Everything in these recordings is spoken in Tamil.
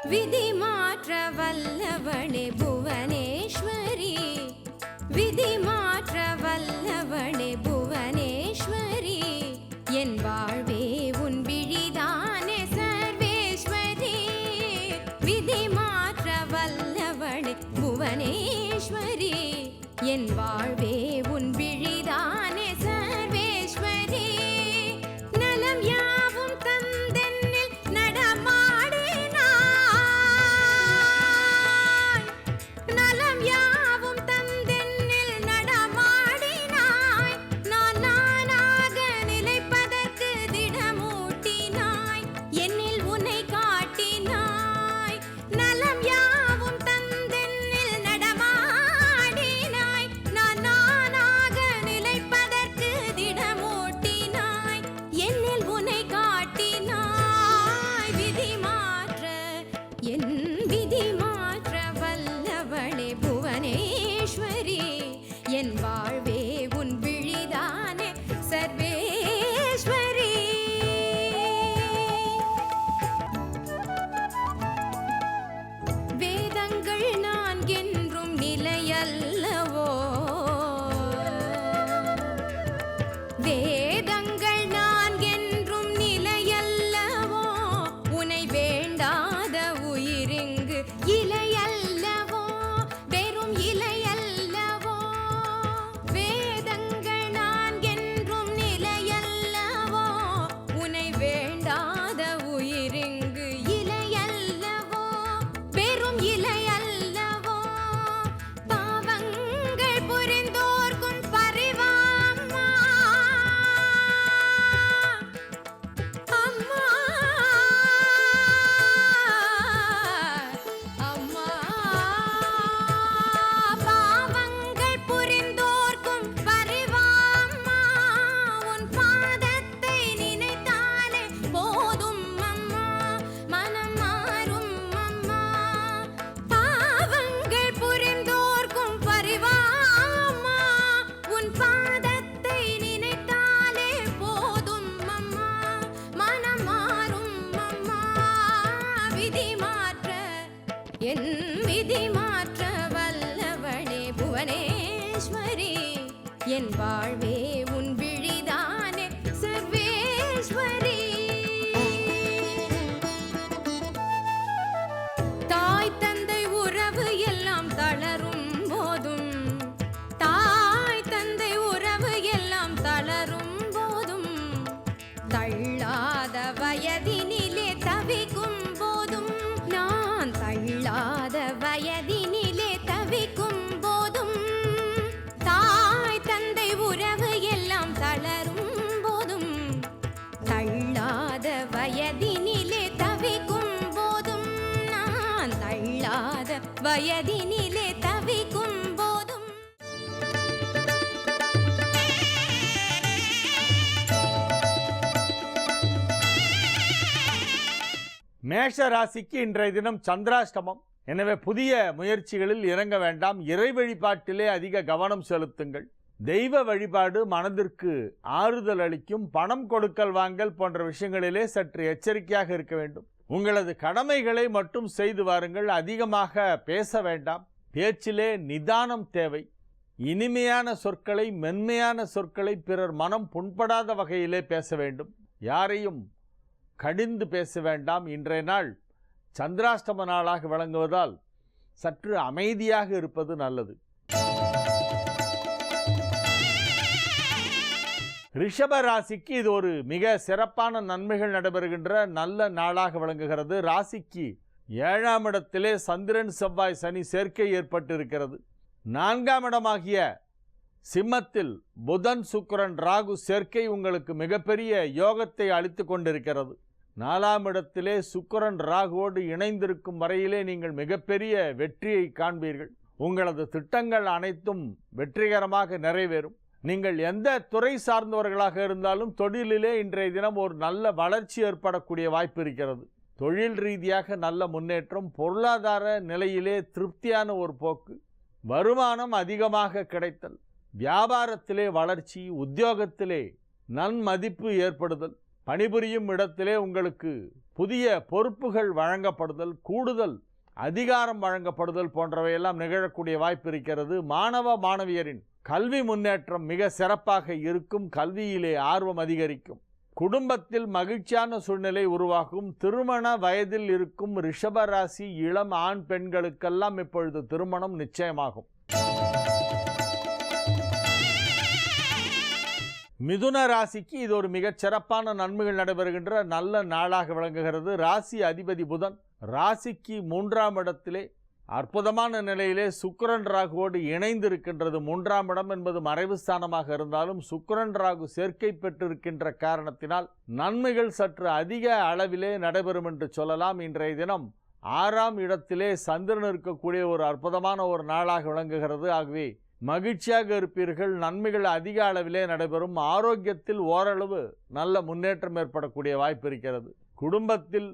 விதி மாற்ற வல்லவனே புவனேஸ்வரி, விதி மாற்ற வல்லவனே புவனேஸ்வரி, என் வாழ்வே உன் விழிதானே சர்வேஸ்வரி. விதி மாற்ற வல்லவனே புவனேஸ்வரி, என் வாழ்வே உன் விழிதானே சர்வேஸ்வரி. நலம் யாவும் தந்தென்னில் நடமாடினாய், நலம் யாவும் தந்தென்னில் நடமாடினாய். நான் நானாக நிலைப்பதற்கு திடமூட்டினாய், என்னில் உன்னை காட்டினாய். நலம் யாவும் தந்தென்னில் நடமாடினாய், நான் நானாக நிலைப்பதற்கு திடமூட்டினாய், என்னில் உன்னை காட்டினாய். விதி மாற்ற என் விதி மாற்ற வல்லவளே புவனேஸ்வரி, என் வாழ்வே உன் விழிதானே சர்வேஸ்வரி. வேதங்கள் நான்கென்றும் நிலையல்லவோ, வேதங்கள் நான்கென்றும் நிலையல்லவோ, உனை வேண்டாத உயிரிங்கு இலையல்லவோ, வெறும் இலையல்லவோ. வேதங்கள் நான்கென்றும் நிலையல்லவோ, உனை வேண்டாத உயிரிங்கு இலையல்லவோ, வெறும் இலையல்லவோ. பாவங்கள் புரிந்தோர்க்கும் பரிவாம்மா, அம்மா அம்மா. பாவங்கள் புரிந்தோர்க்கும் பரிவாம்மா, உன் பாதத்தை நினைத்தாலே போதும் அம்மா, மனம் மாறும் அம்மா. பாவங்கள் புரிந்தோர்க்கும் பரிவாம்மா, உன் பாதத்தை நினைத்தாலே போதும் அம்மா, மனம் மாறும் அம்மா. விதி மாற்ற என் விதி மாற்ற வல்லவளே புவனேஸ்வரி, என் வாழ்வே உன் விழிதானே சர்வேஸ்வரி. தாய் தந்தை உறவு எல்லாம் தளரும் போதும், தாய் தந்தை உறவு எல்லாம் தளரும் போதும், தள்ளாத வயதினிலே தவிக்கும் போதும், நான் தள்ளாத வயதினிலே தவிக்கும் போதும், தாய் தந்தை உறவு எல்லாம் தளரும் போதும், தள்ளாத வயதினிலே தவிக்கும் போதும், நான் தள்ளாத வயதினிலே தவிக்கும் போதும். மேஷ ராசிக்கு இன்றைய தினம் சந்திராஷ்டமம். எனவே புதிய முயற்சிகளில் இறங்க வேண்டாம். இறை வழிபாட்டிலே அதிக கவனம் செலுத்துங்கள். தெய்வ வழிபாடு மனதிற்கு ஆறுதல் அளிக்கும். பணம் கொடுக்கல் வாங்கல் போன்ற விஷயங்களிலே சற்று எச்சரிக்கையாக இருக்க வேண்டும். உங்களது கடமைகளை மட்டும் செய்து வாருங்கள். அதிகமாக பேச வேண்டாம். பேச்சிலே நிதானம் தேவை. இனிமையான சொற்களை, மென்மையான சொற்களை பிறர் மனம் புண்படாத வகையிலே பேச வேண்டும். யாரையும் கடிந்து பேச வேண்டாம். இன்றைய நாள் சந்திராஷ்டம நாளாக விளங்குவதால் சற்று அமைதியாக இருப்பது நல்லது. ரிஷப ராசிக்கு இது ஒரு மிக சிறப்பான நன்மைகள் நடைபெறுகின்ற நல்ல நாளாக விளங்குகிறது. ராசிக்கு 7ஆம் இடத்திலே சந்திரன் செவ்வாய் சனி சேர்க்கை ஏற்பட்டிருக்கிறது. 4ஆம் இடமாகிய சிம்மத்தில் புதன் சுக்கிரன் ராகு சேர்க்கை உங்களுக்கு மிகப்பெரிய யோகத்தை அளித்து கொண்டிருக்கிறது. 4ஆம் இடத்திலே சுக்கிரன் ராகுவோடு இணைந்திருக்கும் வரையிலே நீங்கள் மிகப்பெரிய வெற்றியை காண்பீர்கள். உங்களது திட்டங்கள் அனைத்தும் வெற்றிகரமாக நிறைவேறும். நீங்கள் எந்த துறை சார்ந்தவர்களாக இருந்தாலும் தொழிலிலே இன்றைய தினம் ஒரு நல்ல வளர்ச்சி ஏற்படக்கூடிய வாய்ப்பு இருக்கிறது. தொழில் ரீதியாக நல்ல முன்னேற்றம், பொருளாதார நிலையிலே திருப்தியான ஒரு போக்கு, வருமானம் அதிகமாக கிடைத்தல், வியாபாரத்திலே வளர்ச்சி, உத்தியோகத்திலே நன்மதிப்பு ஏற்படுதல், பணிபுரியும் இடத்திலே உங்களுக்கு புதிய பொறுப்புகள் வழங்கப்படுதல், கூடுதல் அதிகாரம் வழங்கப்படுதல் போன்றவையெல்லாம் நிகழக்கூடிய வாய்ப்பு இருக்கிறது. மாணவ மாணவியரின் கல்வி முன்னேற்றம் மிக சிறப்பாக இருக்கும். கல்வியிலே ஆர்வம் அதிகரிக்கும். குடும்பத்தில் மகிழ்ச்சியான சூழ்நிலை உருவாகும். திருமண வயதில் இருக்கும் ரிஷப ராசி இளம் ஆண் பெண்களுக்கெல்லாம் இப்பொழுது திருமணம் நிச்சயமாகும். மிதுன ராசிக்கு இது ஒரு மிகச் சிறப்பான நன்மைகள் நடைபெறுகின்ற நல்ல நாளாக விளங்குகிறது. ராசி அதிபதி புதன் ராசிக்கு 3ஆம் இடத்திலே அற்புதமான நிலையிலே சுக்கிரன் ராகுவோடு இணைந்திருக்கின்றது. 3ஆம் இடம் என்பது மறைவு ஸ்தானமாக இருந்தாலும் சுக்கிரன் ராகு சேர்க்கை பெற்றிருக்கின்ற காரணத்தினால் நன்மைகள் சற்று அதிக அளவிலே நடைபெறும் என்று சொல்லலாம். இன்றைய தினம் 6ஆம் இடத்திலே சந்திரன் இருக்கக்கூடிய ஒரு அற்புதமான ஒரு நாளாக விளங்குகிறது. ஆகவே மகிழ்ச்சியாக இருப்பீர்கள். நன்மைகள் அதிக அளவிலே நடைபெறும். ஆரோக்கியத்தில் ஓரளவு நல்ல முன்னேற்றம் ஏற்படக்கூடிய வாய்ப்பு இருக்கிறது. குடும்பத்தில்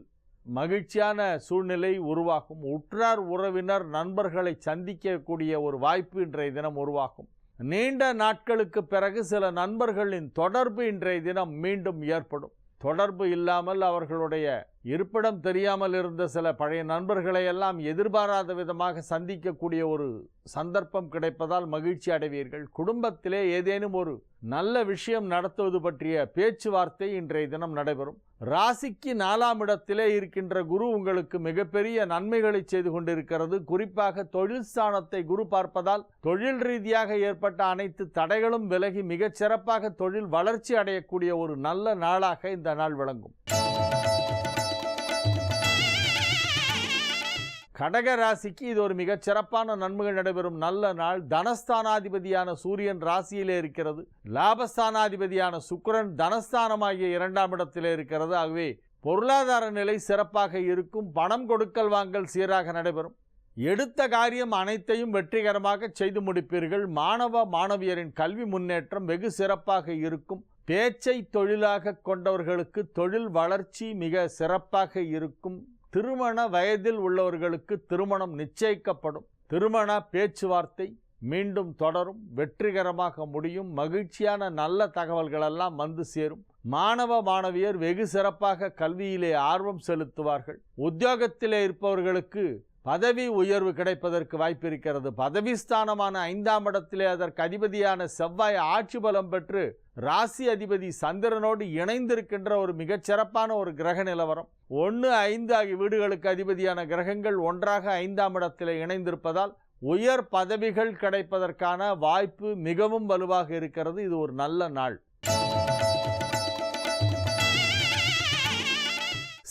மகிழ்ச்சியான சூழ்நிலை உருவாகும். உற்றார் உறவினர் நண்பர்களை சந்திக்கக்கூடிய ஒரு வாய்ப்பு இன்றைய தினம் உருவாகும். நீண்ட நாட்களுக்கு பிறகு சில நண்பர்களின் தொடர்பு இன்றைய தினம் மீண்டும் ஏற்படும். தொடர்பு இல்லாமல் அவர்களுடைய இருப்பிடம் தெரியாமல் இருந்த சில பழைய நண்பர்களை எல்லாம் எதிர்பாராத விதமாக சந்திக்கக்கூடிய ஒரு சந்தர்ப்பம் கிடைப்பதால் மகிழ்ச்சி அடைவீர்கள். குடும்பத்திலே ஏதேனும் ஒரு நல்ல விஷயம் நடத்துவது பற்றிய பேச்சுவார்த்தை இன்றைய தினம் நடைபெறும். ராசிக்கு 4ஆம் இடத்திலே இருக்கின்ற குரு உங்களுக்கு மிகப்பெரிய நன்மைகளை செய்து கொண்டிருக்கிறது. குறிப்பாக தொழில் ஸ்தானத்தை குரு பார்ப்பதால் தொழில் ரீதியாக ஏற்பட்ட அனைத்து தடைகளும் விலகி மிகச் சிறப்பாக தொழில் வளர்ச்சி அடையக்கூடிய ஒரு நல்ல நாளாக இந்த நாள் விளங்கும். கடக ராசிக்கு இது ஒரு மிகச் சிறப்பான நன்மைகள் நடைபெறும் நல்ல நாள். தனஸ்தானாதிபதியான சூரியன் ராசியிலே இருக்கிறது. லாபஸ்தானாதிபதியான சுக்கிரன் தனஸ்தானமாகிய 2ஆம் இடத்திலே இருக்கிறது. ஆகவே பொருளாதார நிலை சிறப்பாக இருக்கும். பணம் கொடுக்கல் வாங்கல் சீராக நடைபெறும். எடுத்த காரியம் அனைத்தையும் வெற்றிகரமாக செய்து முடிப்பீர்கள். மாணவ மாணவியரின் கல்வி முன்னேற்றம் வெகு சிறப்பாக இருக்கும். பேச்சை தொழிலாக கொண்டவர்களுக்கு தொழில் வளர்ச்சி மிக சிறப்பாக இருக்கும். திருமண வயதில் உள்ளவர்களுக்கு திருமணம் நிச்சயிக்கப்படும். திருமண பேச்சுவார்த்தை மீண்டும் தொடரும். வெற்றிகரமாக முடியும். மகிழ்ச்சியான நல்ல தகவல்களெல்லாம் வந்து சேரும். மாணவ மாணவியர் வெகு சிறப்பாக கல்வியிலே ஆர்வம் செலுத்துவார்கள். உத்தியோகத்திலே இருப்பவர்களுக்கு பதவி உயர்வு கிடைப்பதற்கு வாய்ப்பு இருக்கிறது. பதவி ஸ்தானமான 5ஆம் இடத்திலே அதற்கு அதிபதியான செவ்வாய் ஆட்சி பலம் பெற்று ராசி அதிபதி சந்திரனோடு இணைந்திருக்கின்ற ஒரு மிகச்சிறப்பான ஒரு கிரக நிலவரம். 1, 5 ஆகிய வீடுகளுக்கு அதிபதியான கிரகங்கள் ஒன்றாக 5ஆம் இடத்திலே இணைந்திருப்பதால் உயர் பதவிகள் கிடைப்பதற்கான வாய்ப்பு மிகவும் வலுவாக இருக்கிறது. இது ஒரு நல்ல நாள்.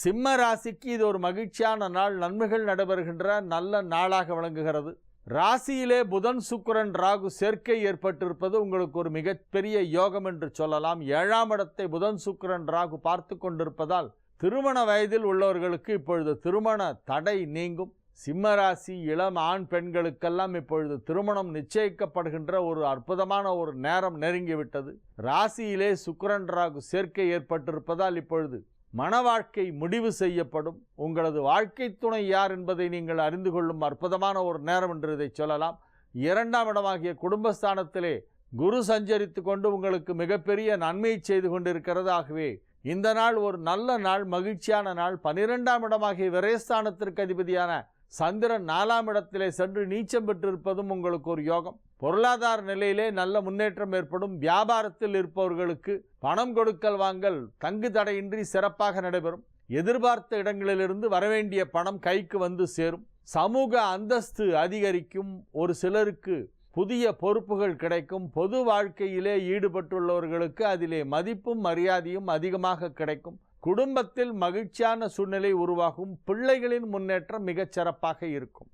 சிம்ம ராசிக்கு இது ஒரு மகிழ்ச்சியான நாள். நன்மைகள் நடைபெறுகின்ற நல்ல நாளாக விளங்குகிறது. ராசியிலே புதன் சுக்கிரன் ராகு சேர்க்கை ஏற்பட்டிருப்பது உங்களுக்கு ஒரு மிகப்பெரிய யோகம் என்று சொல்லலாம். 7ஆம் இடத்தை புதன் சுக்கிரன் ராகு பார்த்து கொண்டிருப்பதால் திருமண வயதில் உள்ளவர்களுக்கு இப்பொழுது திருமண தடை நீங்கும். சிம்ம ராசி இளம் ஆண் பெண்களுக்கெல்லாம் இப்பொழுது திருமணம் நிச்சயிக்கப்படுகின்ற ஒரு அற்புதமான ஒரு நேரம் நெருங்கிவிட்டது. ராசியிலே சுக்கிரன் ராகு சேர்க்கை ஏற்பட்டிருப்பதால் இப்பொழுது மன வாழ்க்கை முடிவு செய்யப்படும். உங்களது வாழ்க்கை துணை யார் என்பதை நீங்கள் அறிந்து கொள்ளும் அற்புதமான ஒரு நேரம் என்று இதை சொல்லலாம். 2ஆம் இடமாகிய குடும்பஸ்தானத்திலே குரு சஞ்சரித்து கொண்டு உங்களுக்கு மிகப்பெரிய நன்மையை செய்து கொண்டிருக்கிறது. ஆகவே இந்த நாள் ஒரு நல்ல நாள், மகிழ்ச்சியான நாள். 12ஆம் இடமாகிய விரயஸ்தானத்திற்கு அதிபதியான சந்திரன் 4ஆம் இடத்திலே சென்று நீச்சம் பெற்றிருப்பதும் உங்களுக்கு ஒரு யோகம். பொருளாதார நிலையிலே நல்ல முன்னேற்றம் ஏற்படும். வியாபாரத்தில் இருப்பவர்களுக்கு பணம் கொடுக்கல் வாங்கல் தங்கு தடையின்றி சிறப்பாக நடைபெறும். எதிர்பார்த்த இடங்களிலிருந்து வரவேண்டிய பணம் கைக்கு வந்து சேரும். சமூக அந்தஸ்து அதிகரிக்கும். ஒரு சிலருக்கு புதிய பொறுப்புகள் கிடைக்கும். பொது வாழ்க்கையிலே ஈடுபட்டுள்ளவர்களுக்கு அதிலே மதிப்பும் மரியாதையும் அதிகமாக கிடைக்கும். குடும்பத்தில் மகிழ்ச்சியான சூழ்நிலை உருவாகும். பிள்ளைகளின் முன்னேற்றம் மிகச் சிறப்பாக இருக்கும்.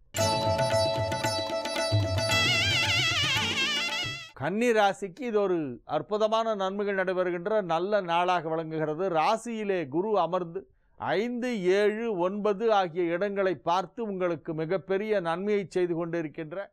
கன்னி ராசிக்கு இது ஒரு அற்புதமான நன்மைகள் நடைபெறுகின்ற நல்ல நாளாக விளங்குகிறது. ராசியிலே குரு அமர்ந்து 5, 7, 9 ஆகிய இடங்களை பார்த்து உங்களுக்கு மிகப்பெரிய நன்மையை செய்து கொண்டிருக்கின்ற